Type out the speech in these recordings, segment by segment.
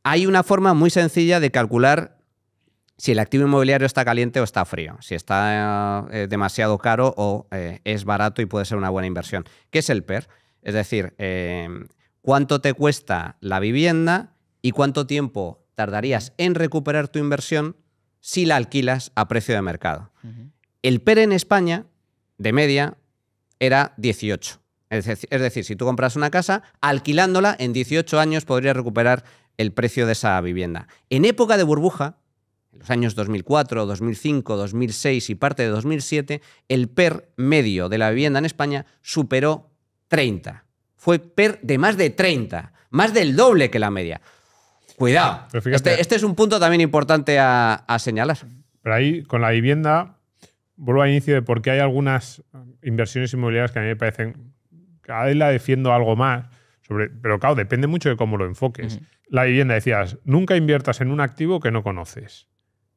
Hay una forma muy sencilla de calcular si el activo inmobiliario está caliente o está frío, si está demasiado caro o es barato y puede ser una buena inversión. ¿Qué es el PER? Es decir, cuánto te cuesta la vivienda y cuánto tiempo tardarías en recuperar tu inversión si la alquilas a precio de mercado. El PER en España, de media, era 18. Es decir, si tú compras una casa, alquilándola, en 18 años podrías recuperar el precio de esa vivienda. En época de burbuja, en los años 2004, 2005, 2006 y parte de 2007, el PER medio de la vivienda en España superó 30. Fue PER de más de 30, más del doble que la media. Cuidado, este es un punto también importante a señalar. Pero ahí, con la vivienda, vuelvo al inicio de por qué hay algunas inversiones inmobiliarias que a mí me parecen, cada vez la defiendo algo más, pero claro, depende mucho de cómo lo enfoques. La vivienda, decías, nunca inviertas en un activo que no conoces.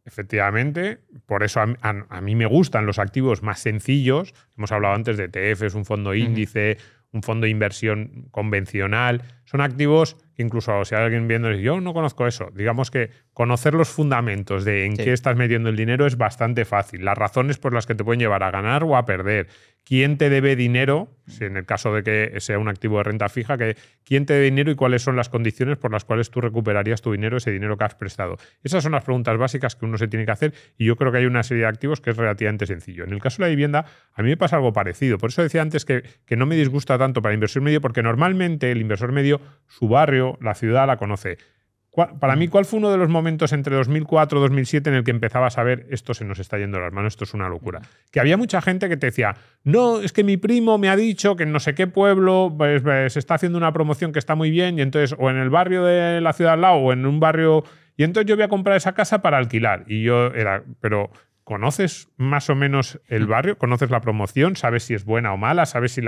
Efectivamente, por eso a mí me gustan los activos más sencillos. Hemos hablado antes de ETFs, un fondo índice, un fondo de inversión convencional. Son activos que incluso si hay alguien viendo, yo no conozco eso. Digamos que conocer los fundamentos de en qué estás metiendo el dinero es bastante fácil. Las razones por las que te pueden llevar a ganar o a perder. ¿Quién te debe dinero? Si en el caso de que sea un activo de renta fija, ¿quién te debe dinero y cuáles son las condiciones por las cuales tú recuperarías tu dinero, ese dinero que has prestado? Esas son las preguntas básicas que uno se tiene que hacer y yo creo que hay una serie de activos que es relativamente sencillo. En el caso de la vivienda, a mí me pasa algo parecido. Por eso decía antes que no me disgusta tanto para el inversor medio, porque normalmente el inversor medio, su barrio, la ciudad la conoce. Para mí, ¿cuál fue uno de los momentos entre 2004 y 2007 en el que empezabas a ver esto se nos está yendo de las manos, esto es una locura? Que había mucha gente que te decía, no, es que mi primo me ha dicho que en no sé qué pueblo pues, se está haciendo una promoción que está muy bien y entonces o en el barrio de la ciudad al lado o en un barrio y entonces yo voy a comprar esa casa para alquilar. Y yo pero ¿conoces más o menos el barrio? ¿Conoces la promoción? ¿Sabes si es buena o mala? ¿Sabes si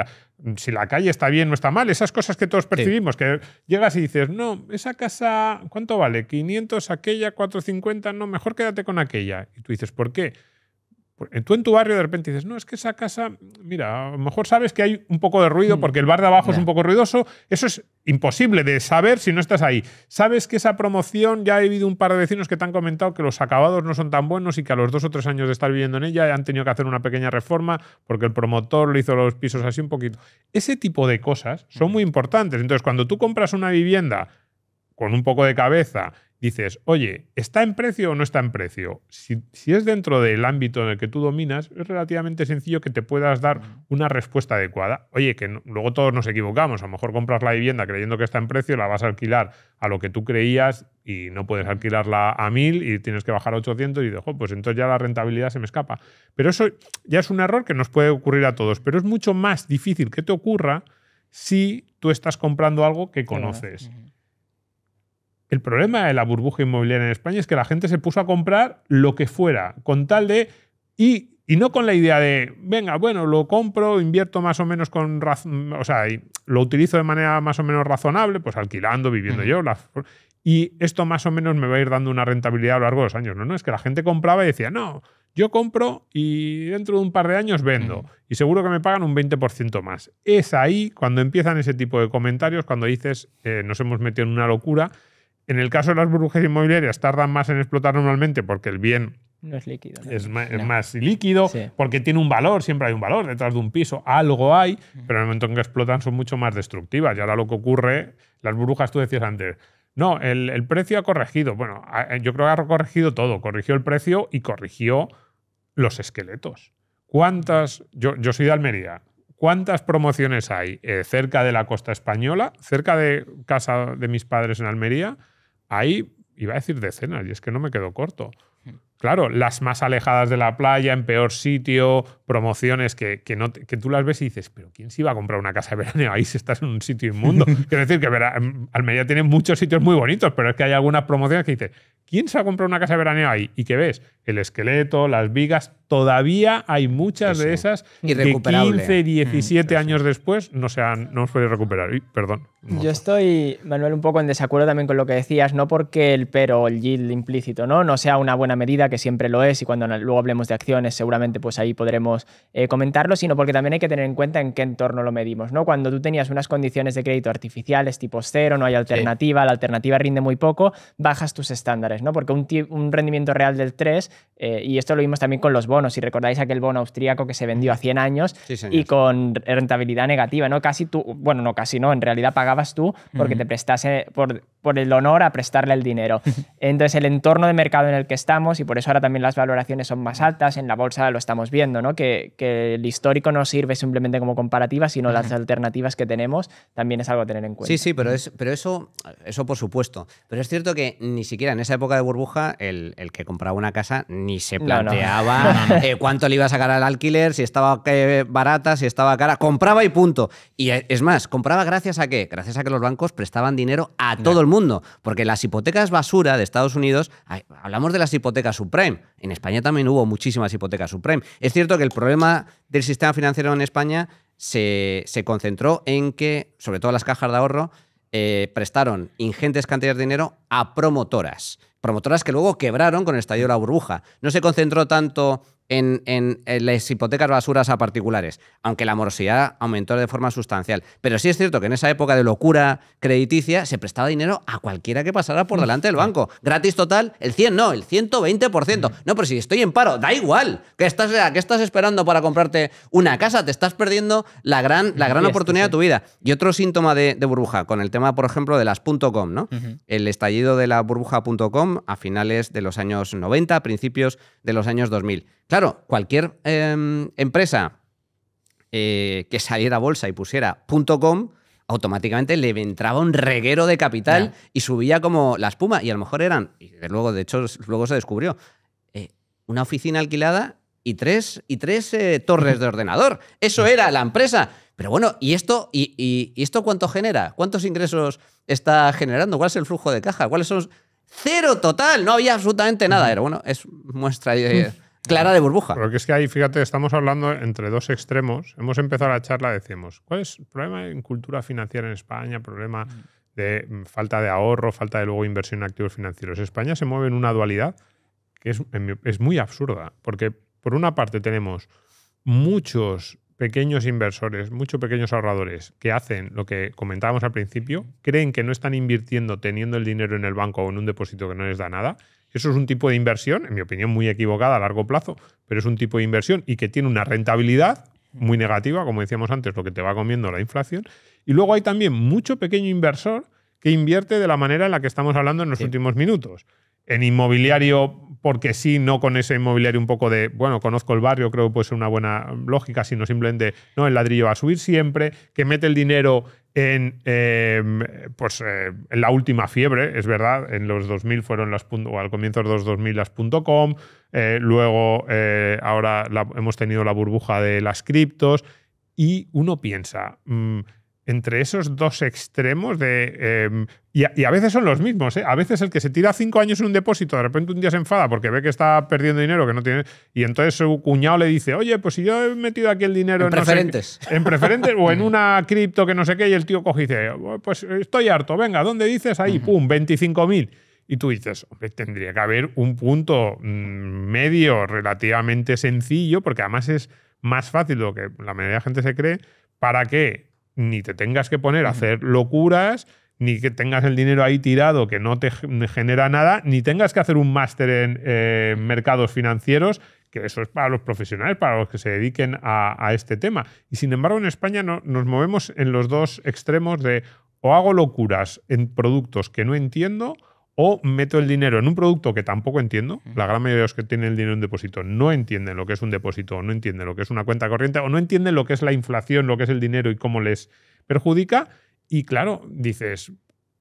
la calle está bien o está mal? Esas cosas que todos percibimos, que llegas y dices, no, esa casa, ¿cuánto vale? 500, aquella, 450, no, mejor quédate con aquella. Y tú dices, ¿por qué? Tú en tu barrio de repente dices, no, es que esa casa, mira, a lo mejor sabes que hay un poco de ruido porque el bar de abajo es un poco ruidoso. Eso es imposible de saber si no estás ahí. Sabes que esa promoción, ya ha habido un par de vecinos que te han comentado que los acabados no son tan buenos y que a los 2 o 3 años de estar viviendo en ella han tenido que hacer una pequeña reforma porque el promotor le hizo los pisos así un poquito. Ese tipo de cosas son muy importantes. Entonces, cuando tú compras una vivienda con un poco de cabeza, dices, oye, ¿está en precio o no está en precio? Si es dentro del ámbito en el que tú dominas, es relativamente sencillo que te puedas dar una respuesta adecuada. Oye, que luego todos nos equivocamos. A lo mejor compras la vivienda creyendo que está en precio, la vas a alquilar a lo que tú creías y no puedes alquilarla a 1.000 y tienes que bajar a 800 y dices, pues entonces ya la rentabilidad se me escapa. Pero eso ya es un error que nos puede ocurrir a todos. Pero es mucho más difícil que te ocurra si tú estás comprando algo que conoces. El problema de la burbuja inmobiliaria en España es que la gente se puso a comprar lo que fuera, con tal de... Y no con la idea de, venga, bueno, lo compro, invierto más o menos con... O sea, lo utilizo de manera más o menos razonable, pues alquilando, viviendo yo. Y esto más o menos me va a ir dando una rentabilidad a lo largo de los años. No, es que la gente compraba y decía, no, yo compro y dentro de un par de años vendo. Y seguro que me pagan un 20% más. Es ahí cuando empiezan ese tipo de comentarios, cuando dices, nos hemos metido en una locura. En el caso de las burbujas inmobiliarias tardan más en explotar normalmente porque el bien no es líquido, ¿no? es más líquido, porque tiene un valor, siempre hay un valor detrás de un piso, algo hay, pero en el momento en que explotan son mucho más destructivas. Y ahora lo que ocurre, las burbujas tú decías antes, no, el precio ha corregido. Bueno, yo creo que ha corregido todo, corrigió el precio y corrigió los esqueletos. Yo soy de Almería. ¿Cuántas promociones hay cerca de la costa española, cerca de casa de mis padres en Almería? Ahí iba a decir decenas, y es que no me quedo corto. Claro, las más alejadas de la playa, en peor sitio, promociones que tú las ves y dices, pero ¿quién se iba a comprar una casa de verano ahí si estás en un sitio inmundo? Quiero decir que Almería tiene muchos sitios muy bonitos, pero es que hay algunas promociones que dices, ¿Quién se ha comprado una casa de veraneo ahí? Y que ves el esqueleto, las vigas, todavía hay muchas de esas que 15, 17 años después no se puede recuperar. Perdón. Yo estoy, Manuel, un poco en desacuerdo también con lo que decías, no porque el PER o el yield implícito no sea una buena medida, que siempre lo es, y cuando luego hablemos de acciones seguramente pues ahí podremos comentarlo, sino porque también hay que tener en cuenta en qué entorno lo medimos, ¿no? Cuando tú tenías unas condiciones de crédito artificiales tipo cero, no hay alternativa, la alternativa rinde muy poco, bajas tus estándares, ¿no? Porque un rendimiento real del 3, y esto lo vimos también con los bonos, si recordáis aquel bono austríaco que se vendió a 100 años y con rentabilidad negativa, ¿no? Casi tú, bueno, no casi, ¿no? En realidad pagabas tú porque te prestase por el honor a prestarle el dinero. Entonces, el entorno de mercado en el que estamos, y por eso ahora también las valoraciones son más altas, en la bolsa lo estamos viendo, ¿no? Que el histórico no sirve simplemente como comparativa, sino las alternativas que tenemos también es algo a tener en cuenta. Sí, pero eso por supuesto. Pero es cierto que ni siquiera en esa época de burbuja el que compraba una casa ni se planteaba cuánto le iba a sacar al alquiler, si estaba barata, si estaba cara. Compraba y punto. Y es más, compraba gracias a ¿qué? Gracias a que los bancos prestaban dinero a todo el mundo. Porque las hipotecas basura de Estados Unidos, hablamos de las hipotecas subprime. En España también hubo muchísimas hipotecas subprime. Es cierto que el problema del sistema financiero en España se concentró en que, sobre todo las cajas de ahorro, prestaron ingentes cantidades de dinero a promotoras que luego quebraron con el estallido de la burbuja. No se concentró tanto en las hipotecas basuras a particulares, aunque la morosidad aumentó de forma sustancial. Pero sí es cierto que en esa época de locura crediticia se prestaba dinero a cualquiera que pasara por delante del banco. Gratis total, el 100 no, el 120%. No, pero si estoy en paro, da igual. ¿Qué estás esperando para comprarte una casa? Te estás perdiendo la gran oportunidad de tu vida. Y otro síntoma de burbuja, con el tema, por ejemplo, de las .com, ¿no? El estallido de la burbuja.com a finales de los años 90, principios de los años 2000. Claro, cualquier empresa que saliera a bolsa y pusiera .com, automáticamente le entraba un reguero de capital y subía como la espuma. Y a lo mejor eran, y luego, de hecho, luego se descubrió, una oficina alquilada y tres torres de ordenador. Eso era la empresa. Pero bueno, ¿y esto cuánto genera? ¿Cuántos ingresos está generando? ¿Cuál es el flujo de caja? ¿Cuáles son? ¡Cero total! No había absolutamente nada. Pero bueno, es muestra clara de burbuja. Porque es que ahí, fíjate, estamos hablando entre dos extremos. Hemos empezado la charla, decimos, ¿cuál es el problema en cultura financiera en España? Problema de falta de ahorro, falta de luego inversión en activos financieros. España se mueve en una dualidad que es muy absurda. Porque por una parte tenemos muchos pequeños inversores, muchos pequeños ahorradores que hacen lo que comentábamos al principio, creen que no están invirtiendo teniendo el dinero en el banco o en un depósito que no les da nada. Eso es un tipo de inversión, en mi opinión, muy equivocada a largo plazo, pero es un tipo de inversión y que tiene una rentabilidad muy negativa, como decíamos antes, lo que te va comiendo la inflación. Y luego hay también mucho pequeño inversor que invierte de la manera en la que estamos hablando en los últimos minutos. En inmobiliario, porque sí, no con ese inmobiliario un poco de, bueno, conozco el barrio, creo que puede ser una buena lógica, sino simplemente, no, el ladrillo va a subir siempre, que mete el dinero en la última fiebre, es verdad, en los 2000 fueron o al comienzo de los 2000 las .com, luego ahora hemos tenido la burbuja de las criptos, y uno piensa, entre esos dos extremos y a veces son los mismos, ¿eh? A veces el que se tira 5 años en un depósito, de repente un día se enfada porque ve que está perdiendo dinero que no tiene, y entonces su cuñado le dice, oye, pues si yo he metido aquí el dinero en preferentes. En preferentes o en una cripto que no sé qué, y el tío coge y dice, pues estoy harto, venga, ¿dónde dices? Ahí, pum, 25.000. Y tú dices, hombre, tendría que haber un punto medio relativamente sencillo, porque además es más fácil de lo que la mayoría de la gente se cree, para que ni te tengas que poner a hacer locuras, ni que tengas el dinero ahí tirado que no te genera nada, ni tengas que hacer un máster en mercados financieros, que eso es para los profesionales, para los que se dediquen a este tema. Y sin embargo, en España nos movemos en los dos extremos de o hago locuras en productos que no entiendo, o meto el dinero en un producto que tampoco entiendo. La gran mayoría de los que tienen el dinero en depósito no entienden lo que es un depósito, o no entienden lo que es una cuenta corriente, o no entienden lo que es la inflación, lo que es el dinero y cómo les perjudica. Y claro, dices,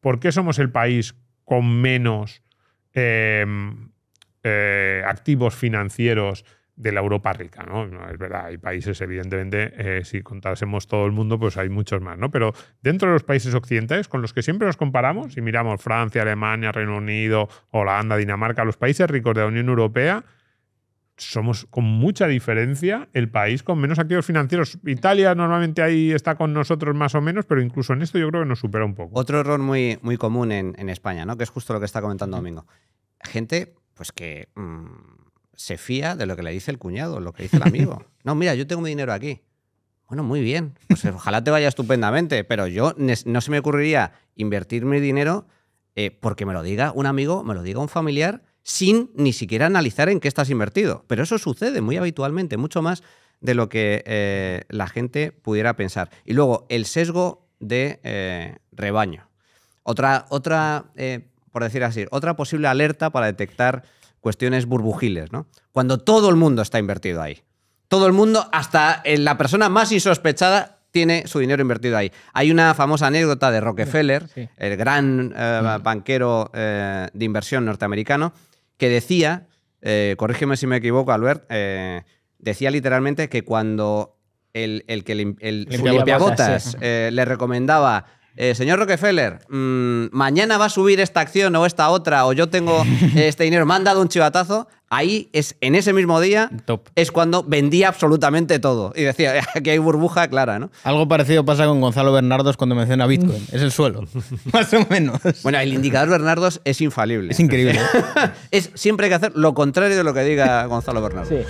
¿por qué somos el país con menos activos financieros de la Europa rica, ¿no? No, es verdad, hay países, evidentemente, si contásemos todo el mundo, pues hay muchos más, ¿no? Pero dentro de los países occidentales, con los que siempre nos comparamos, si miramos Francia, Alemania, Reino Unido, Holanda, Dinamarca, los países ricos de la Unión Europea, somos con mucha diferencia el país con menos activos financieros. Italia normalmente ahí está con nosotros más o menos, pero incluso en esto yo creo que nos supera un poco. Otro error muy, muy común en España, ¿no? Que es justo lo que está comentando Domingo. Gente pues que se fía de lo que le dice el cuñado, lo que dice el amigo. No, mira, yo tengo mi dinero aquí. Bueno, muy bien. Pues ojalá te vaya estupendamente, pero yo no se me ocurriría invertir mi dinero porque me lo diga un amigo, me lo diga un familiar, sin ni siquiera analizar en qué estás invertido. Pero eso sucede muy habitualmente, mucho más de lo que la gente pudiera pensar. Y luego, el sesgo de rebaño. Otra por decir así, otra posible alerta para detectar cuestiones burbujiles, ¿no? Cuando todo el mundo está invertido ahí. Todo el mundo, hasta la persona más insospechada, tiene su dinero invertido ahí. Hay una famosa anécdota de Rockefeller, sí, el gran banquero de inversión norteamericano, que decía, corrígeme si me equivoco, Albert, decía literalmente que cuando su limpiabotas le recomendaba señor Rockefeller, mañana va a subir esta acción o esta otra, o yo tengo este dinero, me han dado un chivatazo, ahí en ese mismo día es cuando vendía absolutamente todo. Y decía, aquí hay burbuja clara, ¿no? Algo parecido pasa con Gonzalo Bernardos cuando menciona Bitcoin. Es el suelo, más o menos. Bueno, el indicador Bernardos es infalible. Es increíble. Siempre hay que hacer lo contrario de lo que diga Gonzalo Bernardos. Sí.